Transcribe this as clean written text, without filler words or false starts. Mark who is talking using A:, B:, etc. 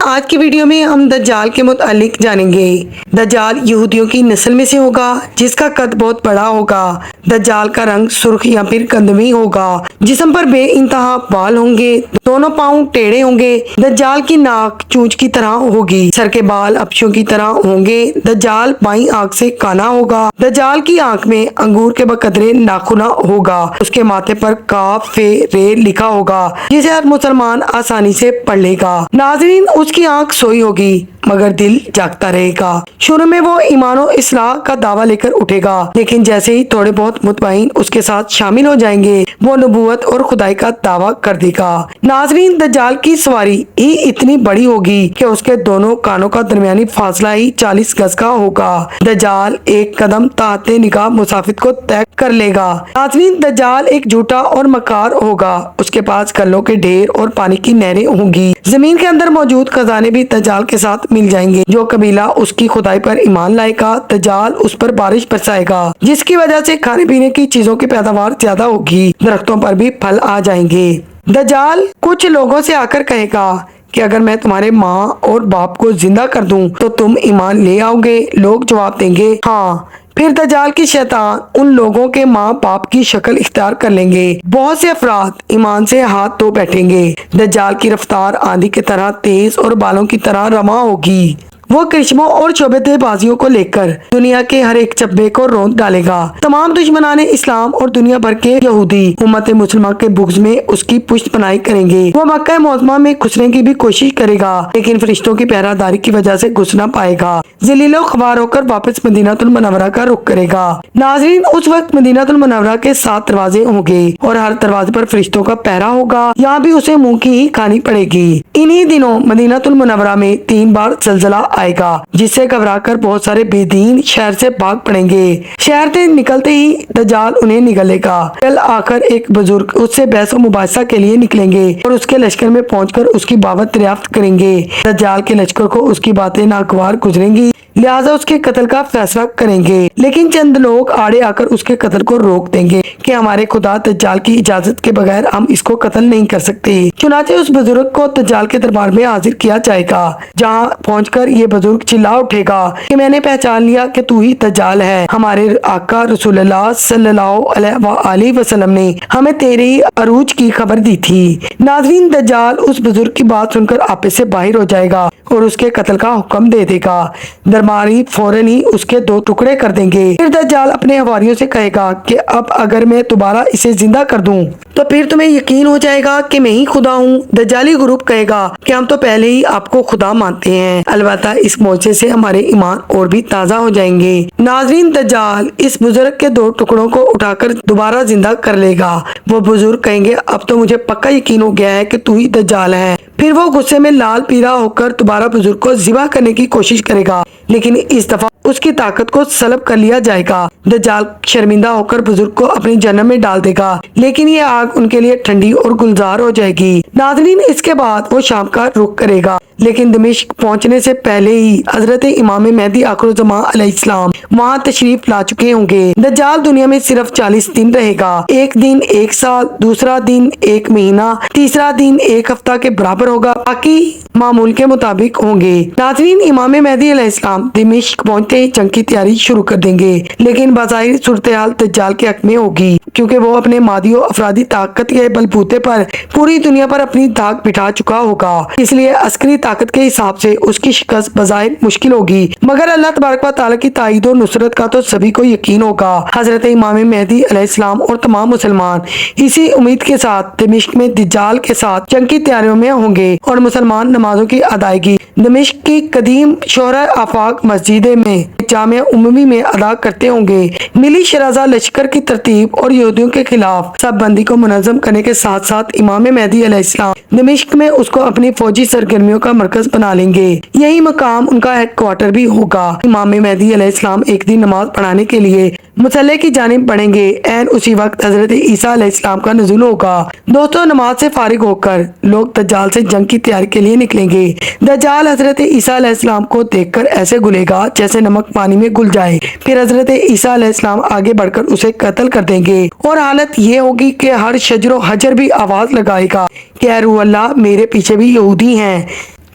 A: آج کی ویڈیو میں ہم دجال کے متعلق جانیں گے۔ دجال یہودیوں کی نسل میں سے ہوگا جس کا قد بہت بڑا ہوگا۔ دجال کا رنگ سرخ یا پھر گندمی ہوگا۔ جسم پر بے انتہا بال ہوں گے۔ دونوں پاؤں ٹیڑھے ہوں گے۔ دجال کی ناک چونچ کی طرح ہوگی۔ سر کے بال اپشوں کی طرح ہوں گے۔ دجال بائیں آنکھ سے کانا ہوگا۔ دجال کی آنکھ میں انگور کے بقدرے ناخنا ہوگا۔ اس کے ماتھے پر کاف فے رے لکھا ہوگا جسے ہر مسلمان آسانی سے پڑھ لے گا۔ ناظرین، اس کی آنکھ سوئی ہوگی مگر دل جاگتا رہے گا۔ شروع میں وہ ایمان و اصلاح کا دعویٰ لے کر اٹھے گا، لیکن جیسے ہی تھوڑے بہت متبعین اس کے ساتھ شامل ہو جائیں گے وہ نبوت اور خدائی کا دعویٰ کر دے گا۔ ناظرین، دجال کی سواری ہی اتنی بڑی ہوگی کہ اس کے دونوں کانوں کا درمیانی فاصلہ ہی 40 گز کا ہوگا۔ دجال ایک قدم تحت نگاہ مسافر کو طے کر لے گا۔ ناظرین، دجال ایک جھوٹا اور مکار ہوگا۔ اس کے پاس کلوں کے ڈھیر اور پانی کی نہریں ہوں گی۔ زمین کے اندر موجود خزانے بھی دجال کے ساتھ مل جائیں گے۔ جو قبیلہ اس کی خدائی پر ایمان لائے گا، دجال اس پر بارش برسائے گا جس کی وجہ سے کھانے پینے کی چیزوں کی پیداوار زیادہ ہوگی۔ درختوں پر بھی پھل آ جائیں گے۔ دجال کچھ لوگوں سے آ کر کہے گا کہ اگر میں تمہارے ماں اور باپ کو زندہ کر دوں تو تم ایمان لے آؤ گے؟ لوگ جواب دیں گے ہاں۔ پھر دجال کی شیطان ان لوگوں کے ماں باپ کی شکل اختیار کر لیں گے۔ بہت سے افراد ایمان سے ہاتھ دھو بیٹھیں گے۔ دجال کی رفتار آندھی کی طرح تیز اور بالوں کی طرح رواں ہوگی۔ وہ کرشموں اور شعبدے بازیوں کو لے کر دنیا کے ہر ایک چبے کو روند ڈالے گا۔ تمام دشمنان اسلام اور دنیا بھر کے یہودی امت مسلمہ کے بغض میں اس کی پشت پناہی کریں گے۔ وہ مکہ معظمہ میں گھسنے کی بھی کوشش کرے گا لیکن فرشتوں کی پہرہ داری کی وجہ سے گھس نہ پائے گا۔ ذلیل و خوار ہو کر واپس مدینہ المنورہ کا رخ کرے گا۔ ناظرین، اس وقت مدینہ المنورہ کے 7 دروازے ہوں گے اور ہر دروازے پر فرشتوں کا پہرہ ہوگا۔ یہاں بھی اسے منہ کی ہی کھانی پڑے گی۔ انہی دنوں مدینہ المنورہ میں 3 بار زلزلہ آئے گا جس سے گھبرا کر بہت سارے بے دین شہر سے بھاگ پڑیں گے۔ شہر سے نکلتے ہی دجال انہیں نگلے گا۔ کل آ کر ایک بزرگ اس سے بحث و مباحثہ کے لیے نکلیں گے اور اس کے لشکر میں پہنچ کر اس کی بابت دریافت کریں گے۔ دجال کے لشکر کو اس کی باتیں ناگوار گزریں گی لہٰذا اس کے قتل کا فیصلہ کریں گے، لیکن چند لوگ آڑے آ کر اس کے قتل کو روک دیں گے کہ ہمارے خدا دجال کی اجازت کے بغیر ہم اس کو قتل نہیں کر سکتے۔ چنانچہ اس بزرگ کو دجال کے دربار میں حاضر کیا جائے گا، جہاں پہنچ کر یہ بزرگ چلا اٹھے گا کہ میں نے پہچان لیا کہ تو ہی دجال ہے۔ ہمارے آقا رسول اللہ صلی اللہ علیہ وآلہ وسلم نے ہمیں تیرے ہی عروج کی خبر دی تھی۔ ناظرین، دجال اس بزرگ کی بات سن کر آپے سے باہر ہو جائے گا اور اس کے قتل کا حکم دے دے گا۔ درباری فوراً ہی اس کے 2 ٹکڑے کر دیں گے۔ پھر دجال اپنے حواریوں سے کہے گا کہ اب اگر میں دوبارہ اسے زندہ کر دوں تو پھر تمہیں یقین ہو جائے گا کہ میں ہی خدا ہوں۔ دجالی گروپ کہے گا کہ ہم تو پہلے ہی آپ کو خدا مانتے ہیں، البتہ اس معجزے سے ہمارے ایمان اور بھی تازہ ہو جائیں گے۔ ناظرین، دجال اس بزرگ کے 2 ٹکڑوں کو اٹھا کر دوبارہ زندہ کر لے گا۔ وہ بزرگ کہیں گے اب تو مجھے پکا یقین ہو گیا ہے کہ تو ہی دجال ہے۔ پھر وہ غصے میں لال پیلا ہو کر دوبارہ بزرگ کو ذبح کرنے کی کوشش کرے گا لیکن اس دفعہ اس کی طاقت کو سلب کر لیا جائے گا۔ دجال شرمندہ ہو کر بزرگ کو اپنی جہنم میں ڈال دے گا لیکن یہ آگ ان کے لیے ٹھنڈی اور گلزار ہو جائے گی۔ ناظرین، اس کے بعد وہ شام کا رخ کرے گا لیکن دمشق پہنچنے سے پہلے ہی حضرت امام مہدی آخر الزمان علیہ السلام وہاں تشریف لا چکے ہوں گے۔ دجال دنیا میں صرف 40 دن رہے گا۔ ایک دن 1 سال، دوسرا دن 1 مہینہ، تیسرا دن 1 ہفتہ کے برابر ہوگا، باقی معمول کے مطابق ہوں گے۔ ناظرین، امام مہدی علیہ السلام دمشق پہنچتے ہی جنگ کی تیاری شروع کر دیں گے لیکن بظاہر صورتحال دجال کے حق میں ہوگی کیونکہ وہ اپنے مادی و افرادی طاقت کے بلبوتے پر پوری دنیا پر اپنی دھاک بٹھا چکا ہوگا، اس لیے عسکری طاقت کے حساب سے اس کی شکست بظاہر مشکل ہوگی مگر اللہ تبارک و تعالیٰ کی تائید و نصرت کا تو سبھی کو یقین ہوگا۔ حضرت امام مہدی علیہ السلام اور تمام مسلمان اسی امید کے ساتھ دمشق میں دجال کے ساتھ جنگ کی تیاریوں میں ہوں گے اور مسلمان نمازوں کی ادائیگی دمشق کی قدیم شہرہ آفاق مسجد میں جامعہ عمومی میں ادا کرتے ہوں گے۔ ملی شرازہ لشکر کی ترتیب اور یہودیوں کے خلاف سب بندی کو منظم کرنے کے ساتھ ساتھ امام مہدی علیہ السلام دمشق میں اس کو اپنی فوجی سرگرمیوں کا مرکز بنا لیں گے۔ یہی مقام ان کا ہیڈ کوارٹر بھی ہوگا۔ امام مہدی علیہ السلام ایک دن نماز پڑھانے کے لیے مصلی کی جانب بڑھیں گے۔ عین اسی وقت حضرت عیسیٰ علیہ السلام کا نزول ہوگا۔ دوستوں، نماز سے فارغ ہو کر لوگ دجال سے جنگ کی تیاری کے لیے نکلیں گے۔ دجال حضرت عیسیٰ علیہ السلام کو دیکھ کر ایسے گلے گا جیسے نمک پانی میں گل جائے۔ پھر حضرت عیسیٰ علیہ السلام آگے بڑھ کر اسے قتل کر دیں گے اور حالت یہ ہوگی کہ ہر شجر و حجر بھی آواز لگائے گا کہ اے روح اللہ، میرے پیچھے بھی یہودی ہیں۔